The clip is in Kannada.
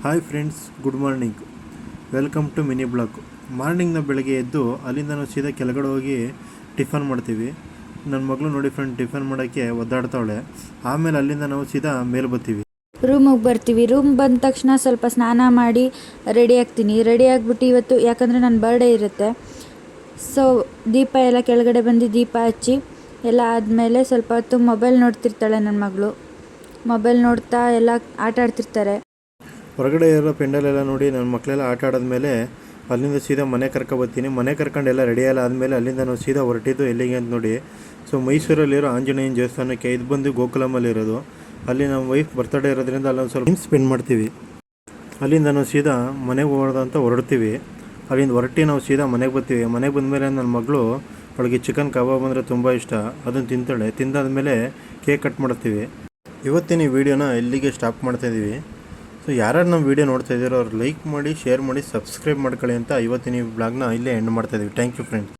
Hi friends, good morning. Welcome to mini blog. ಮಾರ್ನಿಂಗ್ನ ಬೆಳಗ್ಗೆ ಎದ್ದು ಅಲ್ಲಿಂದ ನಾವು ಸೀದಾ ಕೆಳಗಡೆ ಹೋಗಿ ಟಿಫನ್ ಮಾಡ್ತೀವಿ. ನನ್ನ ಮಗಳು ನೋಡಿ ಫ್ರೆಂಡ್, ಟಿಫನ್ ಮಾಡೋಕ್ಕೆ ಒದ್ದಾಡ್ತಾವಳೆ. ಆಮೇಲೆ ಅಲ್ಲಿಂದ ನಾವು ಸೀದಾ ಮೇಲೆ ಬರ್ತೀವಿ. ರೂಮಿಗೆ ಬರ್ತೀವಿ. ರೂಮ್ ಬಂದ ತಕ್ಷಣ ಸ್ವಲ್ಪ ಸ್ನಾನ ಮಾಡಿ ರೆಡಿ ಆಗ್ತೀನಿ. ರೆಡಿ ಆಗಿಬಿಟ್ಟು ಇವತ್ತು ಯಾಕಂದರೆ ನನ್ನ ಬರ್ಡೇ ಇರುತ್ತೆ, ಸೊ ದೀಪ ಎಲ್ಲ ಕೆಳಗಡೆ ಬಂದು ದೀಪ ಹಚ್ಚಿ ಎಲ್ಲ ಆದಮೇಲೆ ಸ್ವಲ್ಪ ಹೊತ್ತು ಮೊಬೈಲ್ ನೋಡ್ತಿರ್ತಾಳೆ ನನ್ನ ಮಗಳು. ಮೊಬೈಲ್ ನೋಡ್ತಾ ಎಲ್ಲ ಆಟ ಆಡ್ತಿರ್ತಾರೆ. ಹೊರಗಡೆ ಇರೋ ಪೆಂಡಲೆಲ್ಲ ನೋಡಿ ನನ್ನ ಮಕ್ಕಳೆಲ್ಲ ಆಟ ಆಡಿದ್ಮೇಲೆ ಅಲ್ಲಿಂದ ಸೀದಾ ಮನೆ ಕರ್ಕೊಬರ್ತೀನಿ. ಮನೆ ಕರ್ಕೊಂಡು ಎಲ್ಲ ರೆಡಿ ಎಲ್ಲ ಆದಮೇಲೆ ಅಲ್ಲಿಂದ ನಾವು ಸೀದಾ ಹೊರಟಿದ್ದು ಎಲ್ಲಿಗೆ ಅಂತ ನೋಡಿ, ಸೊ ಮೈಸೂರಲ್ಲಿರೋ ಆಂಜನೇಯನ ದೇವಸ್ಥಾನಕ್ಕೆ. ಇದು ಬಂದು ಗೋಕುಲಮಲ್ಲಿರೋದು. ಅಲ್ಲಿ ನಮ್ಮ ವೈಫ್ ಬರ್ತಡೇ ಇರೋದ್ರಿಂದ ಅಲ್ಲೊಂದು ಸ್ವಲ್ಪ ಟೈಮ್ ಸ್ಪೆಂಡ್ ಮಾಡ್ತೀವಿ. ಅಲ್ಲಿಂದ ನಾವು ಸೀದಾ ಮನೆಗೆ ಹೋಗೋದು ಅಂತ ಹೊರಡ್ತೀವಿ. ಅಲ್ಲಿಂದ ಹೊರಟಿ ನಾವು ಸೀದಾ ಮನೆಗೆ ಬರ್ತೀವಿ. ಮನೆಗೆ ಬಂದಮೇಲೆ ನನ್ನ ಮಗಳು, ಅವಳಿಗೆ ಚಿಕನ್ ಕಬಾಬ್ ಅಂದರೆ ತುಂಬ ಇಷ್ಟ, ಅದನ್ನು ತಿಂತಾಳೆ. ತಿಂದಾದ್ಮೇಲೆ ಕೇಕ್ ಕಟ್ ಮಾಡ್ತೀವಿ. ಇವತ್ತಿನ ಈ ವಿಡಿಯೋನ ಇಲ್ಲಿಗೆ ಸ್ಟಾಪ್ ಮಾಡ್ತಾಯಿದ್ದೀವಿ. ಸೊ ಯಾರ್ಯಾರು ನಮ್ಮ ವೀಡಿಯೋ ನೋಡ್ತಾ ಇದ್ದೀರೋ ಅವ್ರು ಲೈಕ್ ಮಾಡಿ, ಶೇರ್ ಮಾಡಿ, ಸಬ್ಸ್ಕ್ರೈಬ್ ಮಾಡ್ಕೊಳ್ಳಿ ಅಂತ ಇವತ್ತಿನ ಈ ಬ್ಲಾಗ್ನ ಇಲ್ಲೇ ಎಂಡ್ ಮಾಡ್ತಾಯಿದ್ದೀವಿ. Thank you friends.